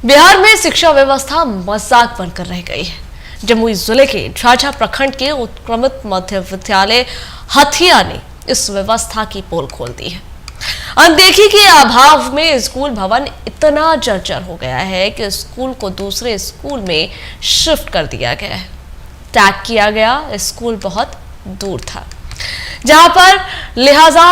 बिहार में शिक्षा व्यवस्था मजाक बनकर रह गई है। जमुई जिले के झाझा प्रखंड के उत्क्रमित मध्य विद्यालय हथिया ने इस व्यवस्था की पोल खोल दी है। अनदेखी के अभाव में स्कूल भवन इतना जर्जर हो गया है कि स्कूल को दूसरे स्कूल में शिफ्ट कर दिया गया है। टैग किया गया स्कूल बहुत दूर था, जहां पर लिहाजा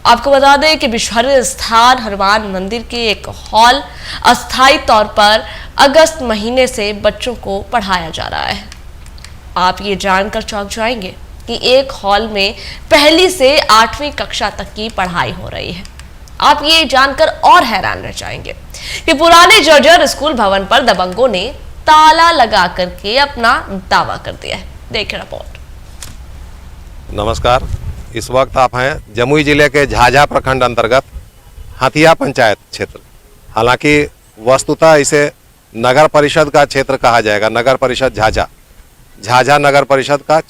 आपको बता दें कि विश्वभर स्थान हनुमान मंदिर के एक हॉल अस्थायी तौर पर अगस्त महीने से बच्चों को पढ़ाया जा रहा है। आप ये जानकर चौंक जाएंगे कि एक हॉल में पहली से 8वीं कक्षा तक की पढ़ाई हो रही है। आप ये जानकर और हैरान रह जाएंगे कि पुराने जर्जर स्कूल भवन पर दबंगों ने ताला लगा करके अपना दावा कर दिया है। देखिए रिपोर्ट। नमस्कार, इस वक्त आप हैं जमुई जिले के झाझा प्रखंड अंतर्गत हथिया पंचायत क्षेत्र। हालांकि वस्तुतः इसे नगर परिषद का क्षेत्र कहा जाएगा। नगर परिषद झाझा नगर परिषद का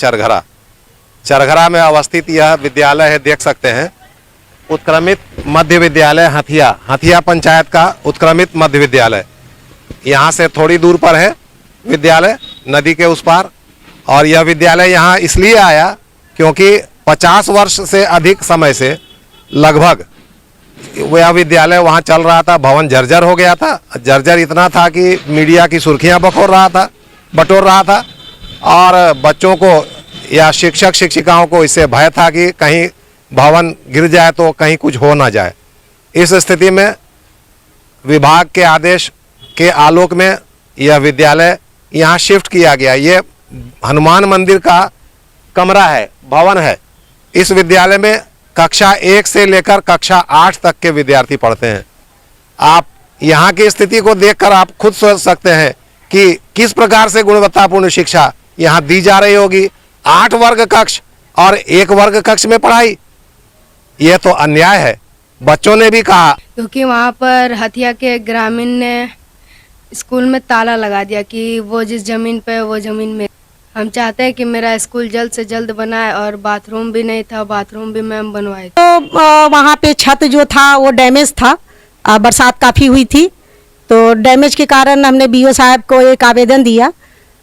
चरघरा में अवस्थित यह विद्यालय है। देख सकते हैं उत्क्रमित मध्य विद्यालय हथिया पंचायत का उत्क्रमित मध्य विद्यालय। यहाँ से थोड़ी दूर पर है विद्यालय, नदी के उस पार। और यह विद्यालय यहाँ इसलिए आया क्योंकि 50 वर्ष से अधिक समय से लगभग वह विद्यालय वहाँ चल रहा था। भवन जर्जर हो गया था। जर्जर इतना था कि मीडिया की सुर्खियाँ बटोर रहा था और बच्चों को या शिक्षक शिक्षिकाओं को इससे भय था कि कहीं भवन गिर जाए तो कहीं कुछ हो ना जाए। इस स्थिति में विभाग के आदेश के आलोक में यह विद्यालय यहाँ शिफ्ट किया गया। ये हनुमान मंदिर का कमरा है, भवन है। इस विद्यालय में कक्षा 1 से लेकर कक्षा 8 तक के विद्यार्थी पढ़ते हैं। आप यहाँ की स्थिति को देखकर आप खुद सोच सकते हैं कि किस प्रकार से गुणवत्तापूर्ण शिक्षा यहाँ दी जा रही होगी। 8 वर्ग कक्ष और 1 वर्ग कक्ष में पढ़ाई, यह तो अन्याय है। बच्चों ने भी कहा क्योंकि वहाँ पर हथिया के ग्रामीण ने स्कूल में ताला लगा दिया कि वो जिस जमीन पे वो जमीन में। हम चाहते हैं कि मेरा स्कूल जल्द से जल्द बनाए और बाथरूम भी नहीं था, बाथरूम भी मैम बनवाए। तो वहाँ पे छत जो था वो डैमेज था, बरसात काफ़ी हुई थी, तो डैमेज के कारण हमने बीओ साहब को एक आवेदन दिया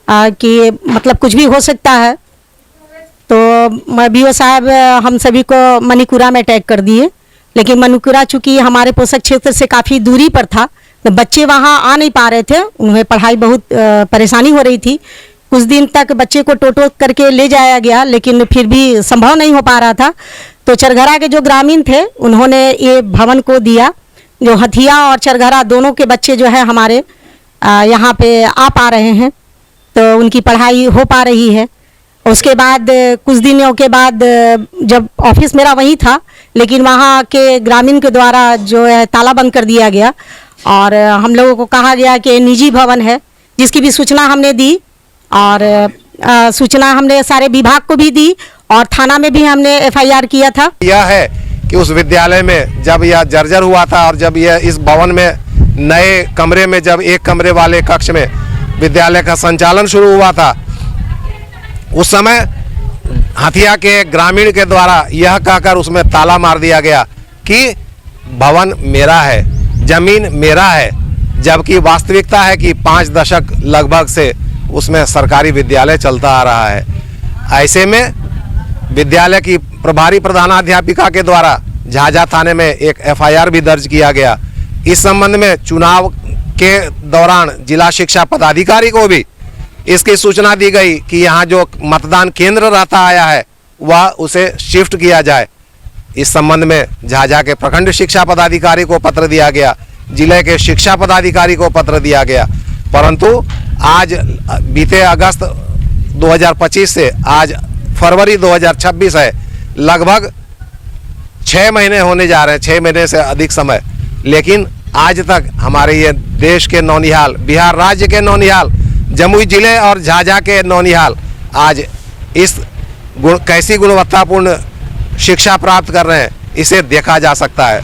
कि मतलब कुछ भी हो सकता है। तो बीओ साहब हम सभी को मणिपुरा में टैग कर दिए, लेकिन मणिपुरा चूँकि हमारे पोषक क्षेत्र से काफ़ी दूरी पर था तो बच्चे वहाँ आ नहीं पा रहे थे। उन्हें पढ़ाई बहुत परेशानी हो रही थी। कुछ दिन तक बच्चे को टोटो करके ले जाया गया, लेकिन फिर भी संभव नहीं हो पा रहा था। तो चरघरा के जो ग्रामीण थे उन्होंने ये भवन को दिया। जो हथिया और चरघरा दोनों के बच्चे जो है हमारे यहाँ पे आ पा रहे हैं, तो उनकी पढ़ाई हो पा रही है। उसके बाद कुछ दिनों के बाद जब ऑफिस मेरा वहीं था, लेकिन वहाँ के ग्रामीण के द्वारा जो है ताला बंद कर दिया गया और हम लोगों को कहा गया कि निजी भवन है, जिसकी भी सूचना हमने दी और सूचना हमने सारे विभाग को भी दी और थाना में भी हमने FIR किया था। यह है कि उस विद्यालय में जब यह जर्जर हुआ था और जब यह इस भवन में नए कमरे में जब 1 कमरे वाले कक्ष में विद्यालय का संचालन शुरू हुआ था, उस समय हथिया के ग्रामीण के द्वारा यह कहकर उसमें ताला मार दिया गया कि भवन मेरा है, जमीन मेरा है, जबकि वास्तविकता है कि 5 दशक लगभग से उसमें सरकारी विद्यालय चलता आ रहा है। ऐसे में विद्यालय की प्रभारी प्रधानाध्यापिका के द्वारा झाझा थाने में एक FIR भी दर्ज किया गया। इस संबंध में चुनाव के दौरान जिला शिक्षा पदाधिकारी को भी इसकी सूचना दी गई कि यहाँ जो मतदान केंद्र रहता आया है वह उसे शिफ्ट किया जाए। इस संबंध में झाझा के प्रखंड शिक्षा पदाधिकारी को पत्र दिया गया, जिले के शिक्षा पदाधिकारी को पत्र दिया गया, परंतु आज बीते अगस्त 2025 से आज फरवरी 2026 है, लगभग 6 महीने होने जा रहे हैं, 6 महीने से अधिक समय, लेकिन आज तक हमारे ये देश के नौनिहाल, बिहार राज्य के नौनिहाल, जमुई जिले और झाझा के नौनिहाल आज इस कैसी गुणवत्तापूर्ण शिक्षा प्राप्त कर रहे हैं, इसे देखा जा सकता है।